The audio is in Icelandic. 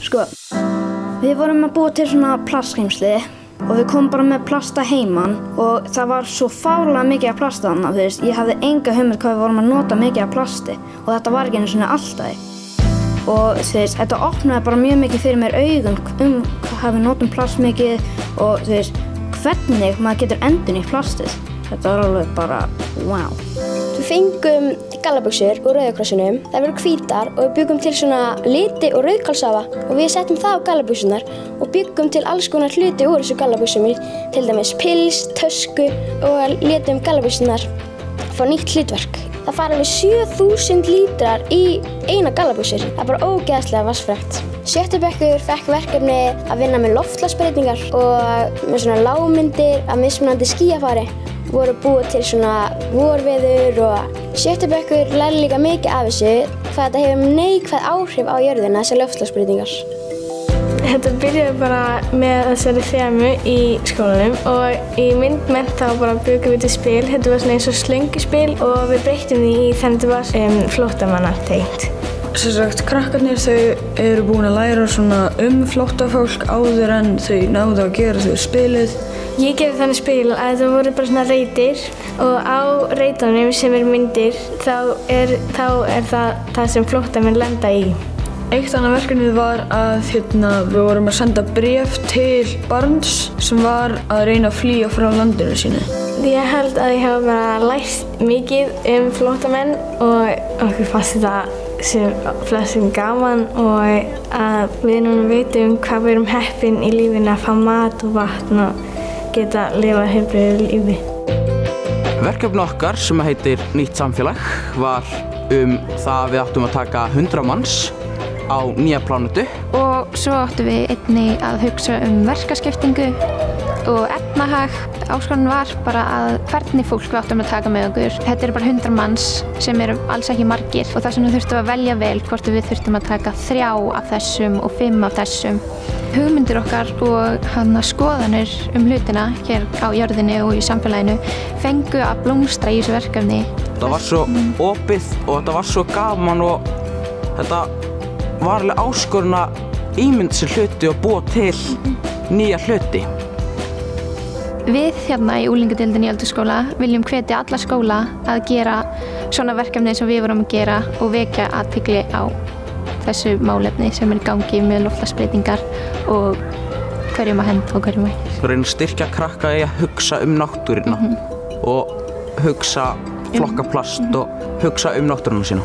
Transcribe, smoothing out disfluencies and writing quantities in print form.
Sko, við vorum að búa til svona plastgeymslu og við komum bara með plast að heiman og það var svo fárlega mikið af plasti þarna, þú veist. Ég hafði enga hugmynd hvað við vorum að nota mikið af plasti og þetta var ekki einu sinni alltaf. Og þú veist, þetta opnaði bara mjög mikið fyrir mér augun hvað við notum plast mikið og þú veist, hvernig maður getur endurnýtt plastið. Þetta var alveg bara, wow. Við fengum gallabuxur úr Rauða krossinum. Það voru hvítar og við byggum til svona liti og rauðkálsafa og við settum það á gallabuxurnar og byggum til alls konar hluti úr þessu gallabuxum, til dæmis pils, tösku og létum gallabuxurnar fá nýtt hlutverk. Það fara við 7000 lítrar í eina gallabuxur. Það er bara ógeðslega vatnsfrekt. 6. bekkur fekk verkefni að vinna með loftslagsbreytingar og með svona lágmyndir af mismunandi skýjafari. Voru búið til svona vorveður og 6. bekkur lærði líka mikið af þessu hvað þetta hefur neikvæð áhrif á jörðina, þessar loftslagsbreytingar. Þetta byrjaði bara með þessari þemu í skólanum og í myndmennt þá bara byggum við til spil. Þetta var svona eins og slönguspil og við breyttum því í þannig að þetta var flóttamannatengt. Sem sagt, krakkarnir þau eru búin að læra svona flóttafólk áður en þau náðu að gera þau spilið. Ég gerði þannig spil að þetta voru bara svona reitir og á reitunum sem eru myndir þá er það sem flóttamenn lenda í. Eitt annað verkefnið var að við vorum að senda bréf til barns sem var að reyna að flýja frá landinu sínu. Ég held að ég hef bara lært mikið flóttamenn og okkur fannst þetta sem flestum gaman og að við núna veitum hvað við erum heppin í lífinu að fá mat og vatn og geta lifað heilbrigðu lífi. Verkefni okkar sem heitir Nýtt samfélag var það að við áttum að taka 100 manns á nýja plánetu. Og svo áttum við einnig að hugsa verkaskiptingu og efnahag. Áskorunin var bara að hvernig fólk við áttum að taka með okkur. Þetta eru bara 100 manns sem eru alls ekki margir og þess vegna þurftum að velja vel hvort við þurftum að taka 3 af þessum og 5 af þessum. Hugmyndir okkar og skoðanir hlutina hér á jörðinni og í samfélaginu fengu að blómstra í þessu verkefni. Það var svo opið og þetta var svo gaman og þetta var alveg áskorun að ímynda sér hluti og búa til nýja hluti. Við hérna í unglingadeildinni í Ölduskóla viljum hvetja alla skóla að gera svona verkefni eins og við vorum að gera og vekja athygli á þessu málefni sem er í gangi með loftslagsbreytingar og hverjum að henda og hverjum ekki. Við reynum að styrkja krakka í að hugsa náttúruna og hugsa flokka plast og hugsa náttúruna sína.